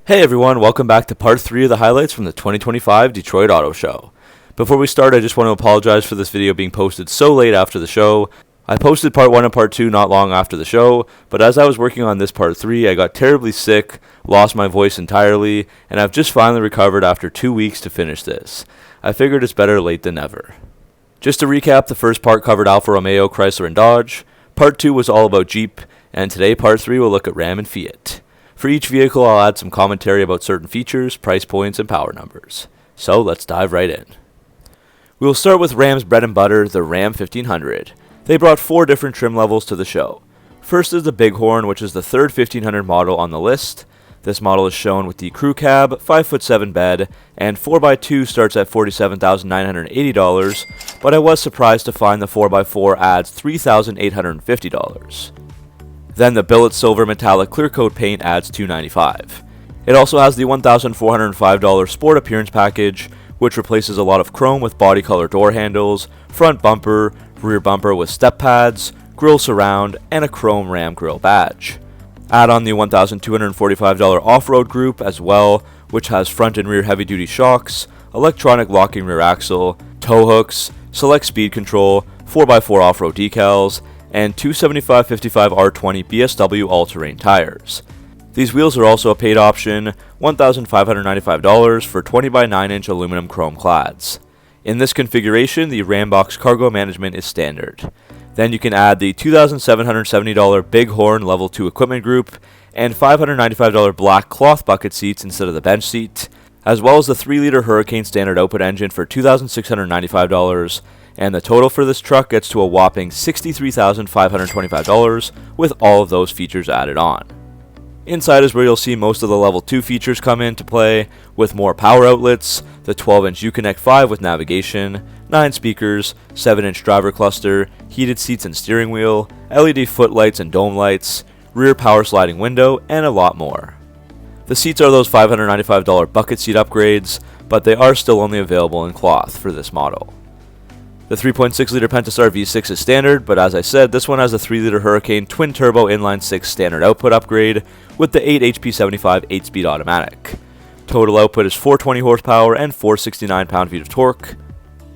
Hey everyone, welcome back to part 3 of the highlights from the 2025 Detroit Auto Show. Before we start, I just want to apologize for this video being posted so late after the show. I posted part 1 and part 2 not long after the show, but as I was working on this part 3, I got terribly sick, lost my voice entirely, and I've just finally recovered after 2 weeks to finish this. I figured it's better late than never. Just to recap, the first part covered Alfa Romeo, Chrysler, and Dodge. Part 2 was all about Jeep, and today part 3 will look at Ram and Fiat. For each vehicle, I'll add some commentary about certain features, price points, and power numbers. So let's dive right in. We will start with Ram's bread and butter, the Ram 1500. They brought 4 different trim levels to the show. First is the Bighorn, which is the third 1500 model on the list. This model is shown with the crew cab, 5'7" bed, and 4x2 starts at $47,980, but I was surprised to find the 4x4 adds $3,850. Then the billet silver metallic clear coat paint adds $295. It also has the $1,405 sport appearance package, which replaces a lot of chrome with body color door handles, front bumper, rear bumper with step pads, grille surround, and a chrome Ram grille badge. Add on the $1,245 off-road group as well, which has front and rear heavy-duty shocks, electronic locking rear axle, tow hooks, select speed control, 4x4 off-road decals, and 275/55 R20 BSW all-terrain tires. These wheels are also a paid option, $1,595 for 20x9-inch aluminum chrome clads. In this configuration, the Ram box cargo management is standard. Then you can add the $2,770 Bighorn Level 2 equipment group and $595 black cloth bucket seats instead of the bench seat, as well as the 3-liter Hurricane standard output engine for $2,695, and the total for this truck gets to a whopping $63,525 with all of those features added on. Inside is where you'll see most of the level 2 features come into play, with more power outlets, the 12-inch Uconnect 5 with navigation, 9 speakers, 7-inch driver cluster, heated seats and steering wheel, LED footlights and dome lights, rear power sliding window, and a lot more. The seats are those $595 bucket seat upgrades, but they are still only available in cloth for this model. The 3.6-liter Pentastar V6 is standard, but as I said, this one has a 3-liter Hurricane twin-turbo inline-6 standard output upgrade with the 8 HP 75 8-speed automatic. Total output is 420 horsepower and 469 pound-feet of torque,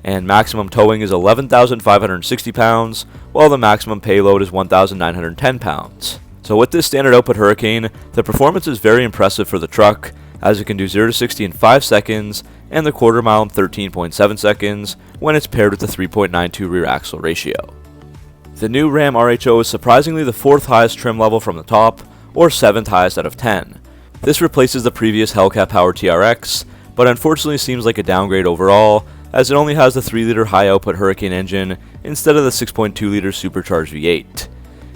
and maximum towing is 11,560 pounds, while the maximum payload is 1,910 pounds. So with this standard output Hurricane, the performance is very impressive for the truck, as it can do 0 to 60 in 5 seconds and the quarter mile in 13.7 seconds when it's paired with the 3.92 rear axle ratio. The new Ram RHO is surprisingly the 4th highest trim level from the top, or 7th highest out of 10. This replaces the previous Hellcat Power TRX, but unfortunately seems like a downgrade overall, as it only has the 3-liter high output Hurricane engine instead of the 6.2-liter supercharged V8.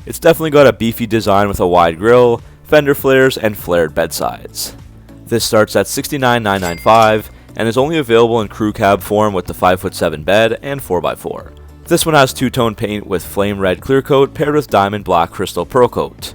It's definitely got a beefy design with a wide grille, fender flares, and flared bedsides. This starts at $69,995 and is only available in crew cab form with the 5'7" bed and 4x4. This one has two-tone paint with flame red clear coat paired with diamond black crystal pearl coat.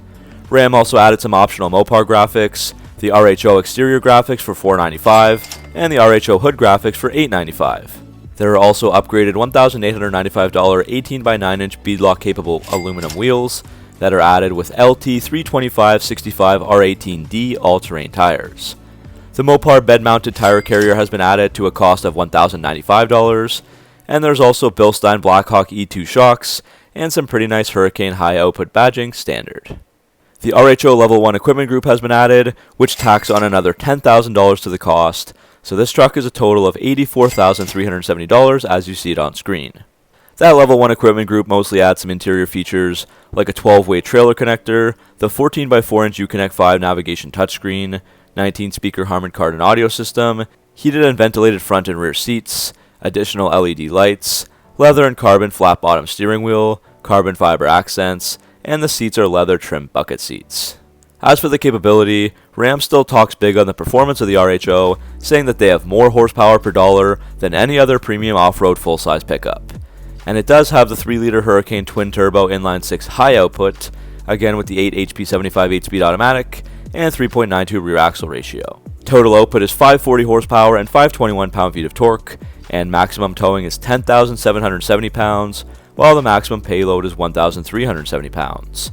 Ram also added some optional Mopar graphics, the RHO exterior graphics for $495 and the RHO hood graphics for $895. There are also upgraded $1,895 18x9-inch beadlock capable aluminum wheels that are added with LT 325/65 R18D all-terrain tires. The Mopar bed-mounted tire carrier has been added to a cost of $1,095, and there's also Bilstein Blackhawk E2 shocks and some pretty nice Hurricane high-output badging standard. The RHO Level 1 equipment group has been added, which tacks on another $10,000 to the cost, so this truck is a total of $84,370 as you see it on screen. That Level 1 equipment group mostly adds some interior features like a 12-way trailer connector, the 14x4-inch Uconnect 5 navigation touchscreen, 19-speaker Harman Kardon audio system, heated and ventilated front and rear seats, additional LED lights, leather and carbon flat-bottom steering wheel, carbon fiber accents, and the seats are leather trim bucket seats. As for the capability, Ram still talks big on the performance of the RHO, saying that they have more horsepower per dollar than any other premium off-road full-size pickup. And it does have the 3-liter Hurricane twin-turbo inline-6 high output, again with the 8 HP 75 8-speed automatic, and 3.92 rear axle ratio. Total output is 540 horsepower and 521 pound-feet of torque, and maximum towing is 10,770 pounds, while the maximum payload is 1,370 pounds.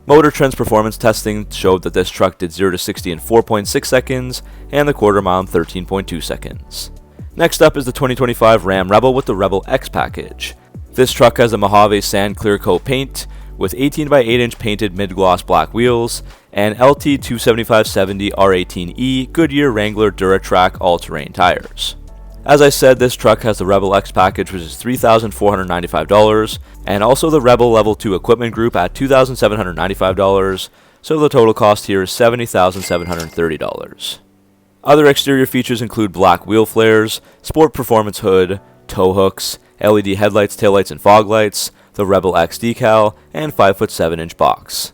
Motor Trend's performance testing showed that this truck did 0 to 60 in 4.6 seconds and the quarter mile in 13.2 seconds. Next up is the 2025 Ram Rebel with the Rebel X package. This truck has a Mojave Sand Clear Coat paint with 18 by 8 inch painted mid-gloss black wheels and LT 275/70 R18E Goodyear Wrangler DuraTrack all-terrain tires. As I said, this truck has the Rebel X package, which is $3,495, and also the Rebel Level 2 equipment group at $2,795, so the total cost here is $70,730. Other exterior features include black wheel flares, sport performance hood, tow hooks, LED headlights, taillights, and fog lights, the Rebel X decal, and 5-foot 7-inch box.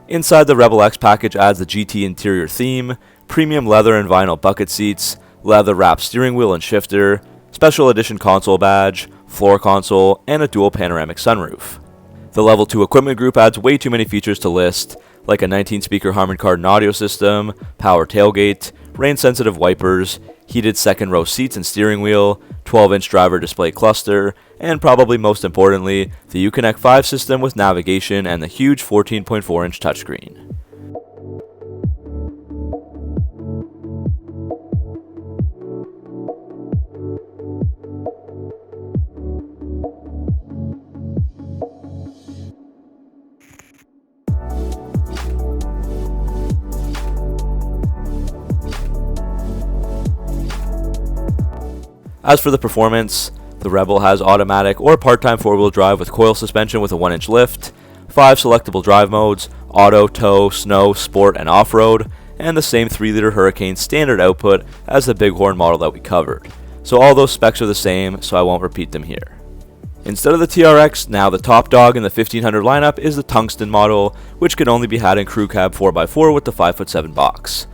Inside, the Rebel X package adds the GT interior theme, premium leather and vinyl bucket seats, leather wrapped steering wheel and shifter, special edition console badge, floor console, and a dual panoramic sunroof. The Level 2 equipment group adds way too many features to list, like a 19-speaker Harman Kardon audio system, power tailgate, rain-sensitive wipers, heated second-row seats and steering wheel, 12-inch driver display cluster, and probably most importantly, the Uconnect 5 system with navigation and the huge 14.4-inch touchscreen. As for the performance, the Rebel has automatic or part-time 4-wheel drive with coil suspension with a 1-inch lift, 5 selectable drive modes, auto, tow, snow, sport, and off-road, and the same 3-liter Hurricane standard output as the Bighorn model that we covered. So all those specs are the same, so I won't repeat them here. Instead of the TRX, now the top dog in the 1500 lineup is the Tungsten model, which can only be had in crew cab 4x4 with the 5'7" box.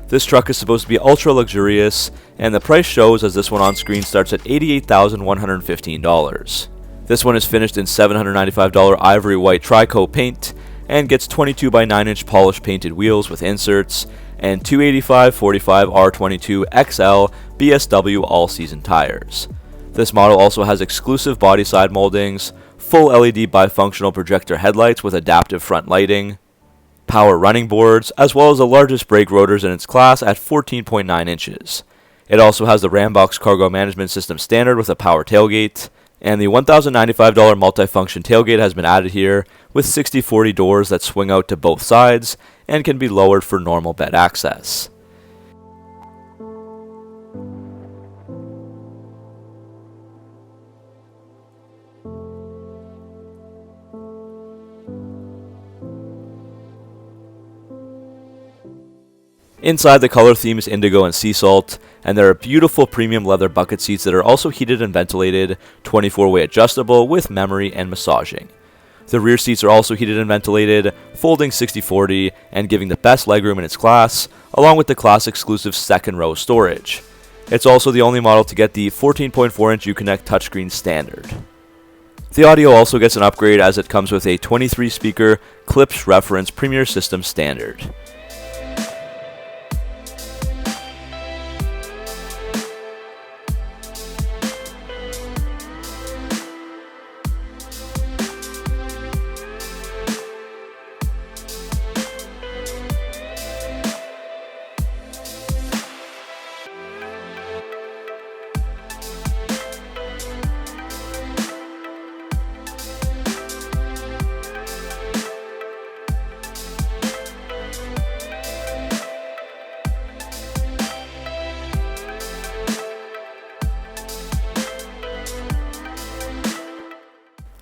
This truck is supposed to be ultra luxurious, and the price shows as this one on screen starts at $88,115. This one is finished in $795 ivory white tri-coat paint, and gets 22 by 9 inch polished painted wheels with inserts, and 285/45 R22 XL BSW all-season tires. This model also has exclusive body side moldings, full LED bifunctional projector headlights with adaptive front lighting, power running boards, as well as the largest brake rotors in its class at 14.9 inches. It also has the Rambox cargo management system standard with a power tailgate, and the $1,095 multifunction tailgate has been added here with 60/40 doors that swing out to both sides and can be lowered for normal bed access. Inside, the color theme is indigo and sea salt, and there are beautiful premium leather bucket seats that are also heated and ventilated, 24-way adjustable with memory and massaging. The rear seats are also heated and ventilated, folding 60/40 and giving the best legroom in its class, along with the class exclusive second row storage. It's also the only model to get the 14.4-inch Uconnect touchscreen standard. The audio also gets an upgrade as it comes with a 23-speaker Klipsch reference Premier System standard.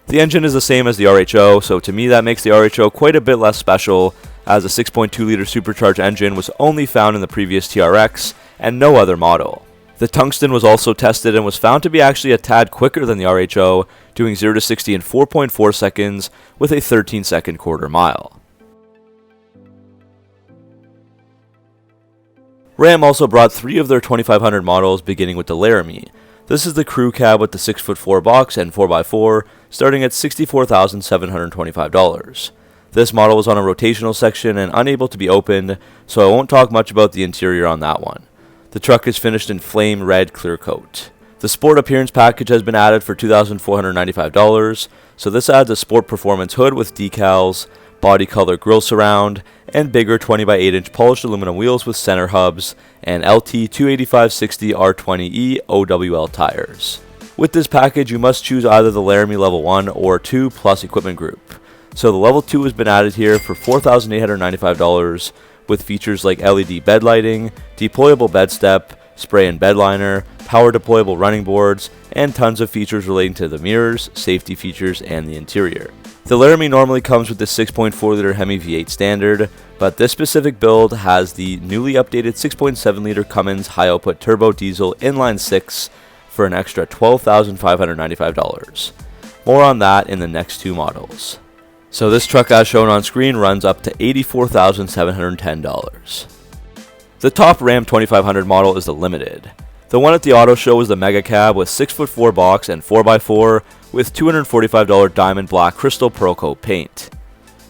The engine is the same as the RHO, so to me that makes the RHO quite a bit less special, as a 6.2-liter supercharged engine was only found in the previous TRX and no other model. The Tungsten was also tested and was found to be actually a tad quicker than the RHO, doing 0 to 60 in 4.4 seconds with a 13-second quarter mile. Ram also brought 3 of their 2500 models, beginning with the Laramie. This is the crew cab with the 6'4" box and 4x4, starting at $64,725. This model was on a rotational section and unable to be opened, so I won't talk much about the interior on that one. The truck is finished in flame red clear coat. The Sport Appearance package has been added for $2,495, so this adds a Sport Performance hood with decals, body color grille surround, and bigger 20x8-inch polished aluminum wheels with center hubs, and LT 285/60 R20E OWL tires. With this package, you must choose either the Laramie Level 1 or 2 Plus equipment group. So the Level 2 has been added here for $4,895 with features like LED bed lighting, deployable bed step, spray and bed liner, power deployable running boards, and tons of features relating to the mirrors, safety features, and the interior. The Laramie normally comes with the 6.4-liter Hemi V8 standard, but this specific build has the newly updated 6.7-liter Cummins high-output turbo diesel inline 6 for an extra $12,595. More on that in the next two models. So this truck, as shown on screen, runs up to $84,710. The top Ram 2500 model is the Limited. The one at the auto show is the Mega Cab with 6'4" box and 4x4 with $245 diamond black crystal pearl coat paint.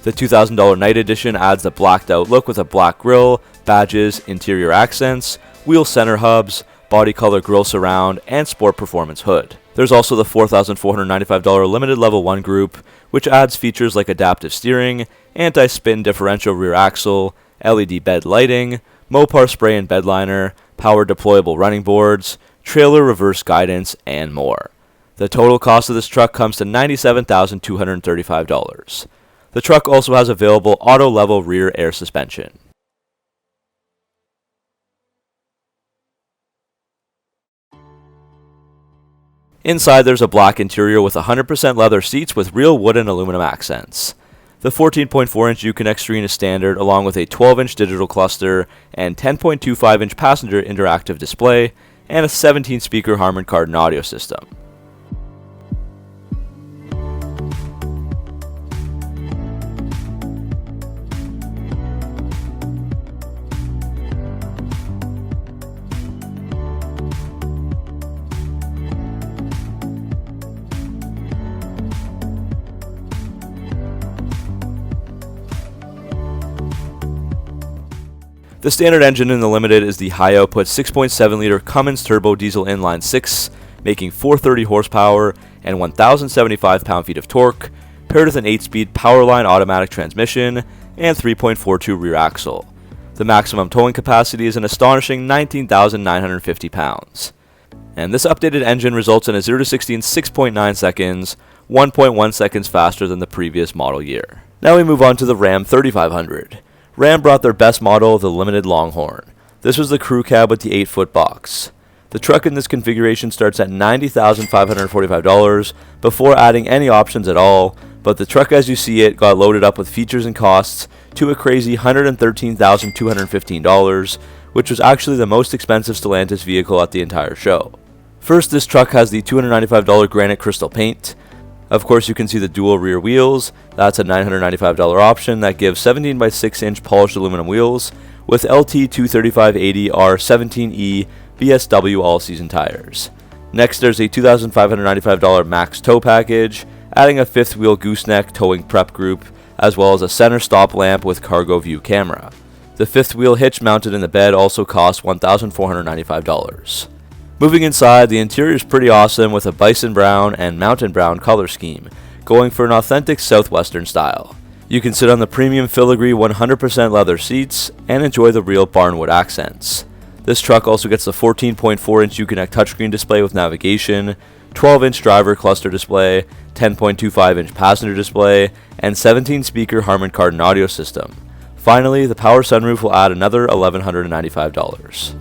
The $2,000 Night Edition adds the blacked out look with a black grille, badges, interior accents, wheel center hubs, body color grille surround, and sport performance hood. There's also the $4,495 Limited Level 1 group, which adds features like adaptive steering, anti-spin differential rear axle, LED bed lighting, Mopar spray and bed liner, power deployable running boards, trailer reverse guidance, and more. The total cost of this truck comes to $97,235. The truck also has available auto-level rear air suspension. Inside, there's a black interior with 100% leather seats with real wood and aluminum accents. The 14.4-inch Uconnect screen is standard, along with a 12-inch digital cluster and 10.25-inch passenger interactive display, and a 17-speaker Harman Kardon audio system. The standard engine in the Limited is the high-output 6.7-liter Cummins turbo diesel inline 6, making 430 horsepower and 1,075 pound-feet of torque, paired with an 8-speed Powerline automatic transmission and 3.42 rear axle. The maximum towing capacity is an astonishing 19,950 pounds. And this updated engine results in a 0 to 60 in 6.9 seconds, 1.1 seconds faster than the previous model year. Now we move on to the Ram 3500. Ram brought their best model, the Limited Longhorn. This was the crew cab with the 8-foot box. The truck in this configuration starts at $90,545 before adding any options at all, but the truck as you see it got loaded up with features and costs to a crazy $113,215, which was actually the most expensive Stellantis vehicle at the entire show. First, this truck has the $295 granite crystal paint. Of course, you can see the dual rear wheels. That's a $995 option that gives 17x6-inch polished aluminum wheels with LT 235/80 R17E BSW all-season tires. Next, there's a $2,595 max tow package, adding a fifth wheel gooseneck towing prep group, as well as a center stop lamp with cargo view camera. The fifth wheel hitch mounted in the bed also costs $1,495. Moving inside, the interior is pretty awesome with a bison brown and mountain brown color scheme, going for an authentic southwestern style. You can sit on the premium filigree 100% leather seats and enjoy the real barnwood accents. This truck also gets the 14.4-inch Uconnect touchscreen display with navigation, 12-inch driver cluster display, 10.25-inch passenger display, and 17-speaker Harman Kardon audio system. Finally, the power sunroof will add another $1,195.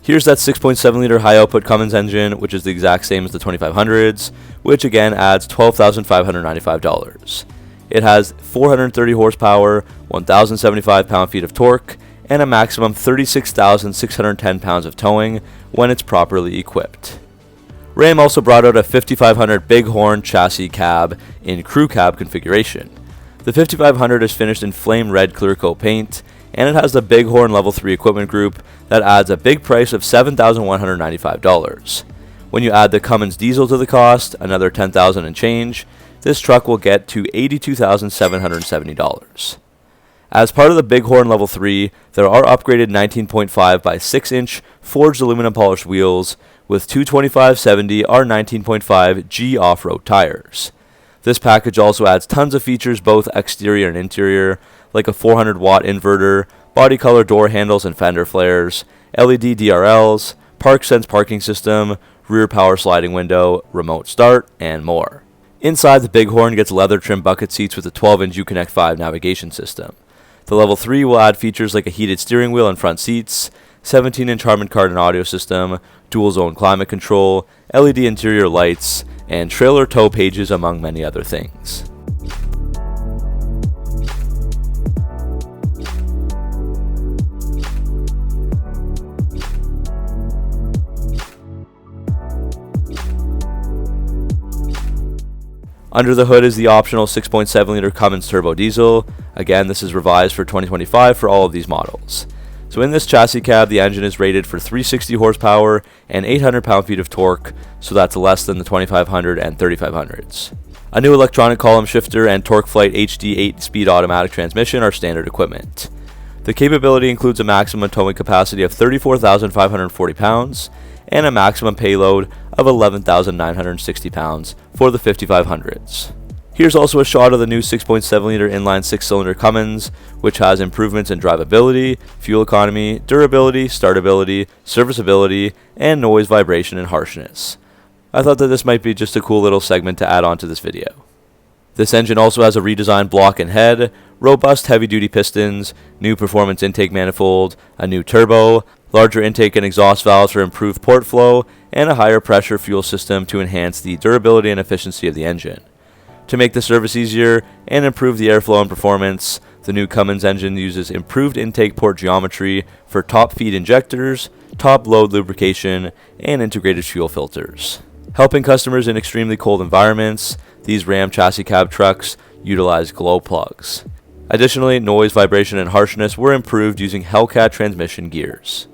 Here's that 6.7-liter high-output Cummins engine, which is the exact same as the 2500s, which again adds $12,595. It has 430 horsepower, 1,075 pound-feet of torque, and a maximum 36,610 pounds of towing when it's properly equipped. Ram also brought out a 5500 Bighorn chassis cab in crew cab configuration. The 5500 is finished in flame red clear coat paint, and it has the Bighorn Level 3 equipment group that adds a big price of $7,195. When you add the Cummins diesel to the cost, another $10,000 and change, this truck will get to $82,770. As part of the Bighorn Level 3, there are upgraded 19.5 by 6-inch forged aluminum polished wheels with 225/70 R19.5 G off-road tires. This package also adds tons of features both exterior and interior, like a 400-watt inverter, body color door handles and fender flares, LED DRLs, Park Sense parking system, rear power sliding window, remote start, and more. Inside, the Bighorn gets leather trim bucket seats with a 12-inch Uconnect 5 navigation system. The Level 3 will add features like a heated steering wheel and front seats, 17-inch Harman Kardon audio system, dual-zone climate control, LED interior lights, and trailer tow pages, among many other things. Under the hood is the optional 6.7-liter Cummins turbo diesel. Again, this is revised for 2025 for all of these models. So in this chassis cab, the engine is rated for 360 horsepower and 800 pound-feet of torque, so that's less than the 2500 and 3500s. A new electronic column shifter and TorqueFlite HD 8-speed automatic transmission are standard equipment. The capability includes a maximum towing capacity of 34,540 pounds and a maximum payload of 11,960 pounds for the 5500s. Here's also a shot of the new 6.7-liter inline 6-cylinder Cummins, which has improvements in drivability, fuel economy, durability, startability, serviceability, and noise, vibration, and harshness. I thought that this might be just a cool little segment to add on to this video. This engine also has a redesigned block and head, robust heavy-duty pistons, new performance intake manifold, a new turbo, larger intake and exhaust valves for improved port flow, and a higher pressure fuel system to enhance the durability and efficiency of the engine. To make the service easier and improve the airflow and performance, the new Cummins engine uses improved intake port geometry for top feed injectors, top load lubrication, and integrated fuel filters. Helping customers in extremely cold environments, these Ram chassis cab trucks utilize glow plugs. Additionally, noise, vibration, and harshness were improved using Hellcat transmission gears.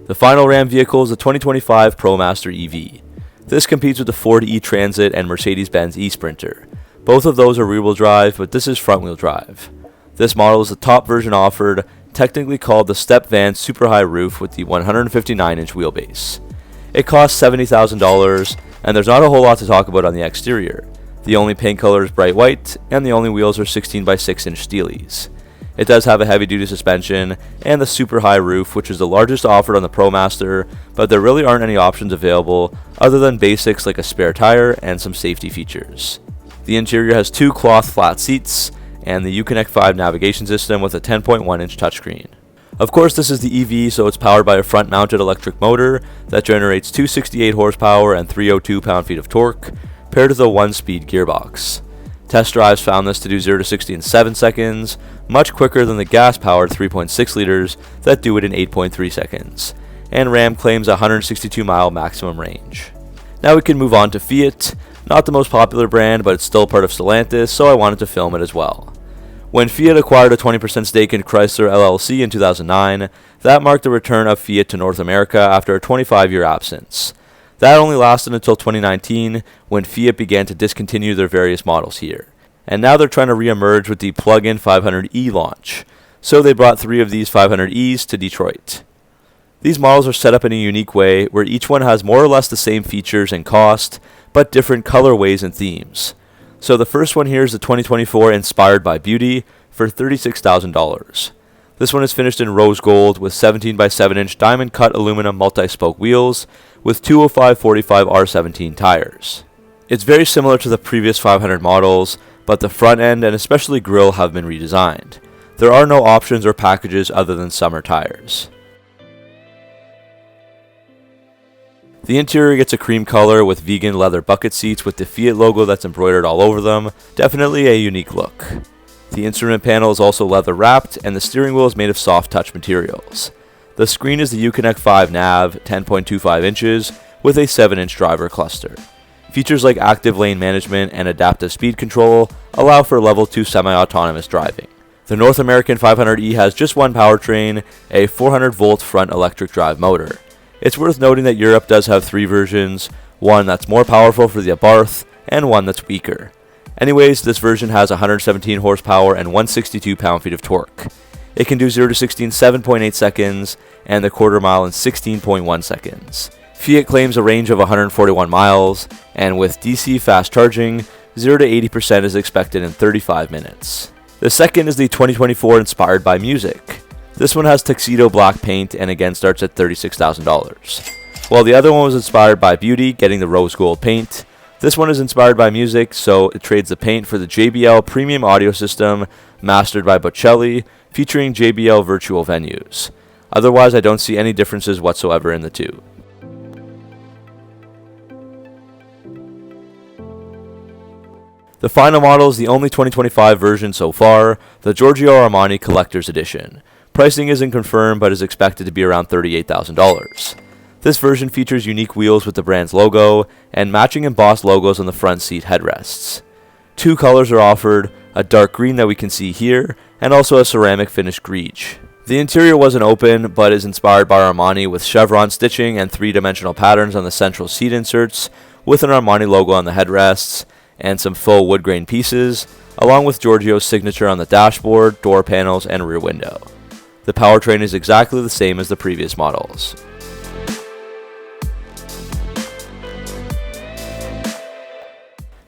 The final Ram vehicle is the 2025 ProMaster EV. This competes with the Ford E-Transit and Mercedes-Benz E-Sprinter. Both of those are rear-wheel drive, but this is front-wheel drive. This model is the top version offered, technically called the Step Van Super High Roof with the 159-inch wheelbase. It costs $70,000, and there's not a whole lot to talk about on the exterior. The only paint color is bright white, and the only wheels are 16 by 6-inch steelies. It does have a heavy-duty suspension and the super high roof, which is the largest offered on the ProMaster, but there really aren't any options available other than basics like a spare tire and some safety features. The interior has 2 cloth flat seats and the Uconnect 5 navigation system with a 10.1-inch touchscreen. Of course, this is the EV, so it's powered by a front-mounted electric motor that generates 268 horsepower and 302 pound-feet of torque, paired with a 1-speed gearbox. Test drives found this to do 0 to 60 in 7 seconds, much quicker than the gas-powered 3.6 liters that do it in 8.3 seconds, and Ram claims a 162-mile maximum range. Now we can move on to Fiat, not the most popular brand, but it's still part of Stellantis, so I wanted to film it as well. When Fiat acquired a 20% stake in Chrysler LLC in 2009, that marked the return of Fiat to North America after a 25-year absence. That only lasted until 2019, when Fiat began to discontinue their various models here. And now they're trying to re-emerge with the plug-in 500e launch, so they brought 3 of these 500es to Detroit. These models are set up in a unique way, where each one has more or less the same features and cost, but different colorways and themes. So the first one here is the 2024 Inspired by Beauty for $36,000. This one is finished in rose gold with 17 by 7-inch diamond cut aluminum multi-spoke wheels with 205/45 R17 tires. It's very similar to the previous 500 models, but the front end and especially grille have been redesigned. There are no options or packages other than summer tires. The interior gets a cream color with vegan leather bucket seats with the Fiat logo that's embroidered all over them. Definitely a unique look. The instrument panel is also leather wrapped and the steering wheel is made of soft touch materials. The screen is the Uconnect 5 nav, 10.25 inches, with a 7-inch driver cluster. Features like active lane management and adaptive speed control allow for level 2 semi-autonomous driving. The North American 500e has just one powertrain, a 400-volt front electric drive motor. It's worth noting that Europe does have 3 versions, one that's more powerful for the Abarth, and one that's weaker. Anyways, this version has 117 horsepower and 162 pound-feet of torque. It can do 0 to 60 in 7.8 seconds, and the quarter mile in 16.1 seconds. Fiat claims a range of 141 miles, and with DC fast charging, 0 to 80% is expected in 35 minutes. The second is the 2024 Inspired by Music. This one has tuxedo black paint and again starts at $36,000. While the other one was inspired by beauty, getting the rose gold paint. This one is inspired by music, so it trades the paint for the JBL premium audio system mastered by Bocelli, featuring JBL virtual venues. Otherwise, I don't see any differences whatsoever in the two. The final model is the only 2025 version so far, the Giorgio Armani Collector's Edition. Pricing isn't confirmed but is expected to be around $38,000. This version features unique wheels with the brand's logo and matching embossed logos on the front seat headrests. Two colors are offered, a dark green that we can see here, and also a ceramic finished grege. The interior wasn't open, but is inspired by Armani with chevron stitching and three-dimensional patterns on the central seat inserts, with an Armani logo on the headrests, and some faux wood grain pieces, along with Giorgio's signature on the dashboard, door panels, and rear window. The powertrain is exactly the same as the previous models.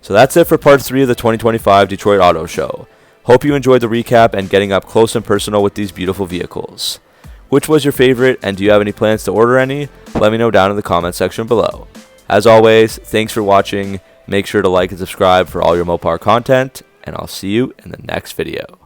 So that's it for part 3 of the 2025 Detroit Auto Show. Hope you enjoyed the recap and getting up close and personal with these beautiful vehicles. Which was your favorite, and do you have any plans to order any? Let me know down in the comment section below. As always, thanks for watching. Make sure to like and subscribe for all your Mopar content, and I'll see you in the next video.